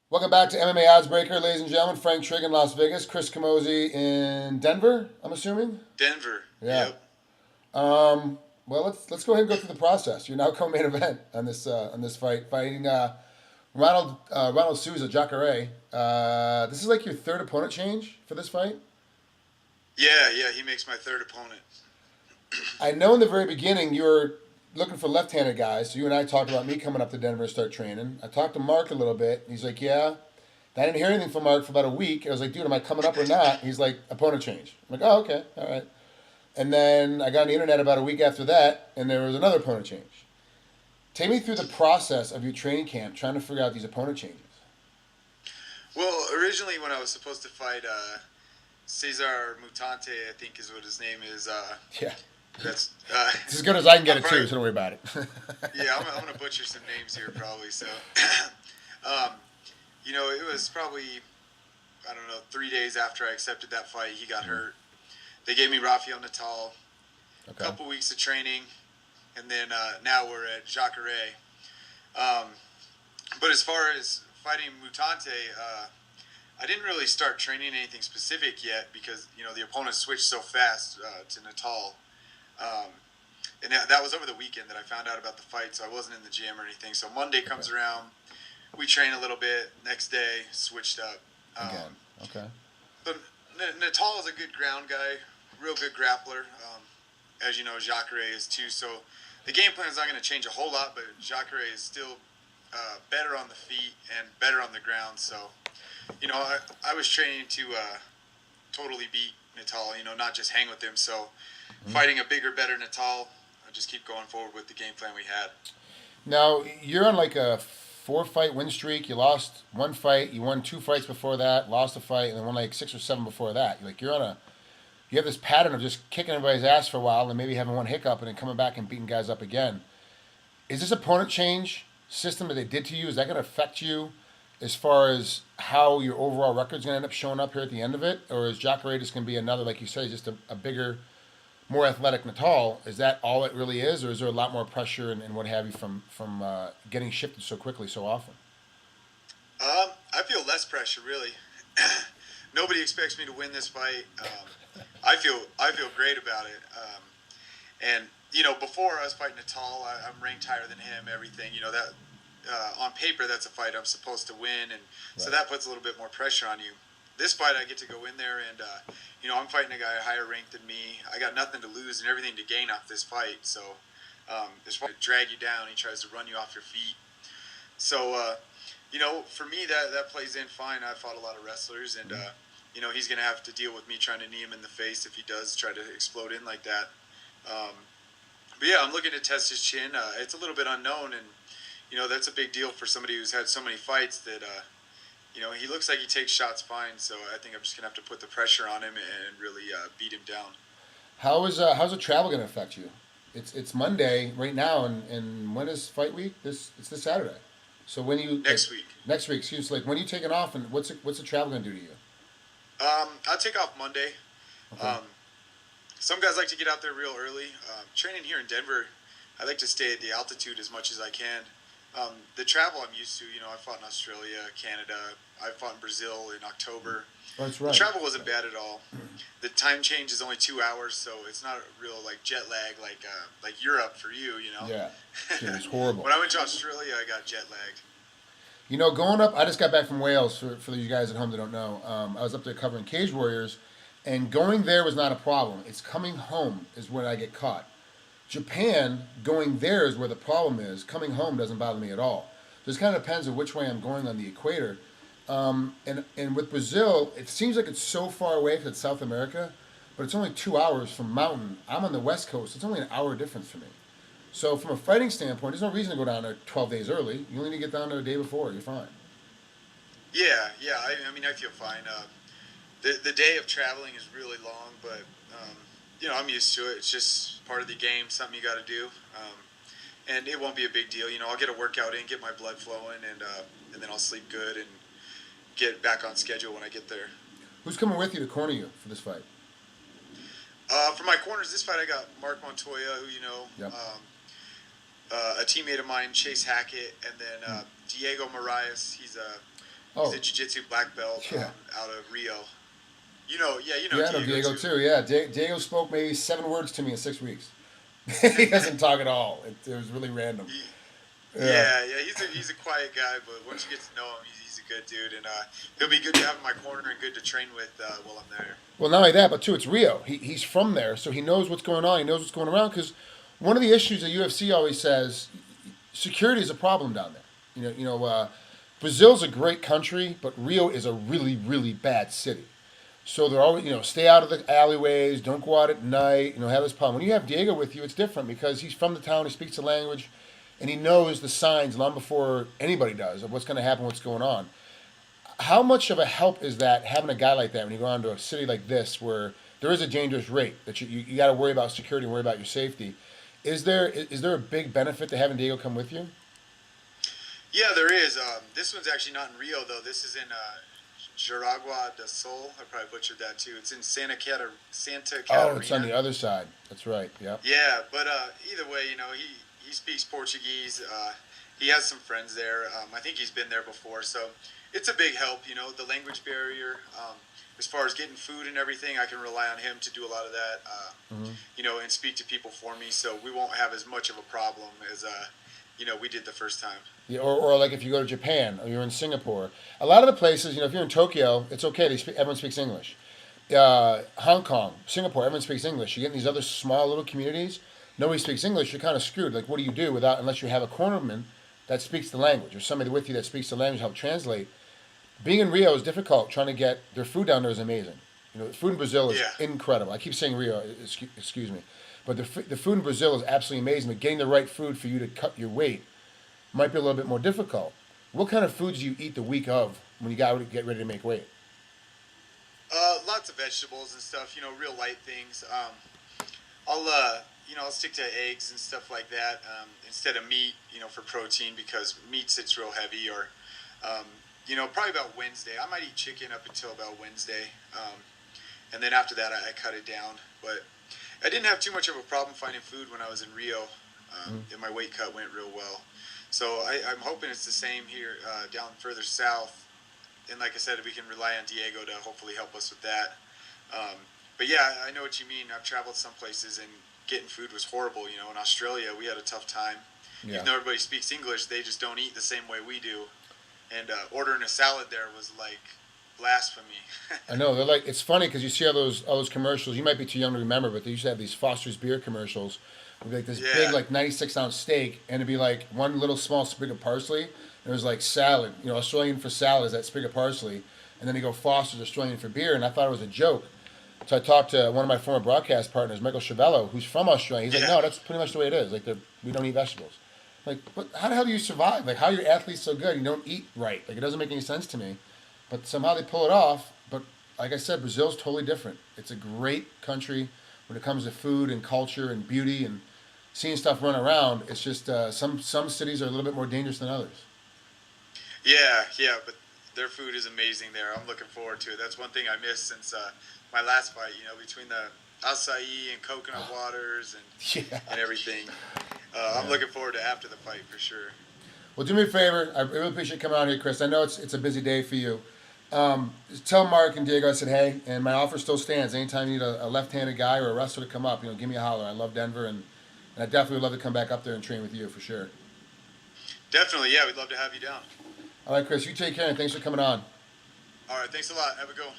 Welcome back to MMA Oddsbreaker, ladies and gentlemen. Frank Trigg in Las Vegas, Chris Camozzi in Denver. I'm assuming. Denver. Yeah. Yep. Well, let's go ahead and go through the process. You're now co-main event on this fight, fighting Ronald Souza, Jacare. This is like your third opponent change for this fight. Yeah. He makes my third opponent. I know in the very beginning you were looking for left-handed guys. So you and I talked about me coming up to Denver to start training. I talked to Mark a little bit. He's like, yeah. I didn't hear anything from Mark for about a week. I was like, dude, am I coming up or not? He's like, opponent change. I'm like, oh, okay, all right. And then I got on the internet about a week after that, and there was another opponent change. Take me through the process of your training camp trying to figure out these opponent changes. Well, originally when I was supposed to fight Cesar Mutante, I think is what his name is. Yeah. That's It's as good as I can get I'm it too, so don't worry about it. yeah, I'm gonna butcher some names here probably. So, um, it was probably, I don't know, 3 days after I accepted that fight, he got hurt. They gave me Rafael Natal, a Okay. couple weeks of training, and then now we're at Jacare. Um, but as far as fighting Mutante, I didn't really start training anything specific yet because the opponent switched so fast to Natal, um, and that was over the weekend that I found out about the fight. So I wasn't in the gym or anything. So Monday comes around, we train a little bit. Next day, switched up. Again. Okay. But Natal is a good ground guy, real good grappler. As you know, Jacare is too. So the game plan is not going to change a whole lot, but Jacare is still better on the feet and better on the ground. So, I was training to totally beat Natal, not just hang with him. So fighting a bigger, better Natal, I just keep going forward with the game plan we had. Now you're on like a 4-fight win streak. You lost one fight. You won 2 fights before that. Lost a fight, and then won like 6 or 7 before that. You have this pattern of just kicking everybody's ass for a while, and maybe having one hiccup, and then coming back and beating guys up again. Is this opponent change system that they did to you? Is that going to affect you as far as how your overall record's going to end up showing up here at the end of it, or is Jacare just going to be another, like you say, just a bigger, more athletic Natal? Is that all it really is, or is there a lot more pressure and what have you from getting shifted so quickly so often? I feel less pressure, really. Nobody expects me to win this fight. I feel great about it. And before I was fighting Natal, I'm ranked higher than him. Everything, that on paper, that's a fight I'm supposed to win, and so Right. that puts a little bit more pressure on you. This fight, I get to go in there, and I'm fighting a guy higher ranked than me. I got nothing to lose and everything to gain off this fight. So this fight drag you down. He tries to run you off your feet. So for me, that plays in fine. I fought a lot of wrestlers, and he's gonna have to deal with me trying to knee him in the face if he does try to explode in like that. Um, but yeah, I'm looking to test his chin. It's a little bit unknown, and that's a big deal for somebody who's had so many fights that he looks like he takes shots fine. So I think I'm just gonna have to put the pressure on him and really beat him down. How's the travel going to affect you? It's Monday right now, and when is fight week? It's this Saturday. So when you Next week, next week, excuse me, like when are you taking off, and what's the travel going to do to you? I'll take off Monday. Okay. Um, some guys like to get out there real early. Training here in Denver, I like to stay at the altitude as much as I can. The travel I'm used to, I fought in Australia, Canada. I fought in Brazil in October. Oh, that's The right. travel wasn't bad at all. The time change is only 2 hours, so it's not a real like jet lag like Europe for you. Yeah. Dude, it's horrible. When I went to Australia, I got jet lagged. Going up, I just got back from Wales. For you guys at home that don't know, I was up there covering Cage Warriors, and going there was not a problem. It's coming home is when I get caught. Japan, going there is where the problem is. Coming home doesn't bother me at all. So it kind of depends on which way I'm going on the equator. And with Brazil, it seems like it's so far away because it's South America, but it's only 2 hours from mountain. I'm on the West Coast. It's only an hour difference for me. So from a fighting standpoint, there's no reason to go down there 12 days early. You only need to get down there a day before. You're fine. Yeah. I mean, I feel fine. The day of traveling is really long, but I'm used to it. It's just part of the game, something you got to do, and it won't be a big deal. I'll get a workout in, get my blood flowing, and then I'll sleep good and get back on schedule when I get there. Who's coming with you to corner you for this fight? For my corners, this fight I got Mark Montoya, who Yep. a teammate of mine, Chase Hackett, and then Diego Marias. He's He's Oh, a jiu-jitsu black belt yeah. out of Rio. You know Yeah, I know Diego Diego too. too. Yeah, Diego spoke maybe 7 words to me in 6 weeks. He doesn't talk at all. It was really random. He, Yeah. yeah. He's a quiet guy, but once you get to know him, he's a good dude, and he'll be good to have in my corner and good to train with while I'm there. Well, not only that, but too, it's Rio. He's from there, so he knows what's going on. He knows what's going around. Because one of the issues that UFC always says, security is a problem down there. Brazil's a great country, but Rio is a really, really bad city. So they're always, stay out of the alleyways, don't go out at night, have this problem. When you have Diego with you, it's different because he's from the town, he speaks the language, and he knows the signs long before anybody does of what's going to happen, what's going on. How much of a help is that having a guy like that when you go on to a city like this where there is a dangerous rate that you got to worry about security and worry about your safety? Is there a big benefit to having Diego come with you? Yeah, there is. This one's actually not in Rio though. This is in Jaraguá do Sul. I probably butchered that too. It's in Santa Catarina. Oh, it's on the other side. That's right. Yep. Yeah, but either way, he speaks Portuguese. He has some friends there. I think he's been there before, so it's a big help. The language barrier. As far as getting food and everything, I can rely on him to do a lot of that. And speak to people for me, so we won't have as much of a problem as we did the first time. Yeah, or like if you go to Japan or you're in Singapore, a lot of the places, if you're in Tokyo, it's okay. Everyone speaks English. Hong Kong, Singapore, everyone speaks English. You get in these other small little communities, nobody speaks English. You're kind of screwed. Like, what do you do unless you have a cornerman that speaks the language or somebody with you that speaks the language, help translate? Being in Rio is difficult. Trying to get their food down there is amazing. The food in Brazil is incredible. I keep saying Rio, excuse me, but the food in Brazil is absolutely amazing. But getting the right food for you to cut your weight might be a little bit more difficult. What kind of foods do you eat the week of when you got to get ready to make weight? Lots of vegetables and stuff. Real light things. I'll stick to eggs and stuff like that instead of meat. For protein because meat sits real heavy. Or, probably about Wednesday. I might eat chicken up until about Wednesday, and then after that I cut it down. But I didn't have too much of a problem finding food when I was in Rio, and my weight cut went real well. So I'm hoping it's the same here down further south. And like I said, we can rely on Diego to hopefully help us with that. But yeah, I know what you mean. I've traveled some places and getting food was horrible. In Australia, we had a tough time. Yeah. Even though everybody speaks English, they just don't eat the same way we do. And ordering a salad there was like blasphemy. I know. They're like, it's funny because you see all those commercials. You might be too young to remember, but they used to have these Foster's beer commercials. It'd be like this big, like 96-ounce steak, and it'd be like one little small sprig of parsley. And it was like salad. Australian for salad is that sprig of parsley. And then they go Foster's Australian for beer, and I thought it was a joke. So I talked to one of my former broadcast partners, Michael Chavello, who's from Australia. He's like, no, that's pretty much the way it is. Like, we don't eat vegetables. Like, how the hell do you survive? Like, how are your athletes so good? You don't eat right. Like, it doesn't make any sense to me. But somehow they pull it off. But like I said, Brazil's totally different. It's a great country when it comes to food and culture and beauty and seeing stuff run around. It's just some cities are a little bit more dangerous than others. Yeah, but their food is amazing there. I'm looking forward to it. That's one thing I missed since my last fight, between the acai and coconut waters and everything. I'm looking forward to after the fight for sure. Well, do me a favor. I really appreciate you coming out here, Chris. I know it's a busy day for you. Just tell Mark and Diego I said hey, and my offer still stands. Anytime you need a left-handed guy or a wrestler to come up, give me a holler. I love Denver, and I definitely would love to come back up there and train with you for sure. Definitely, yeah. We'd love to have you down. All right, Chris, you take care, and thanks for coming on. All right, thanks a lot. Have a good one.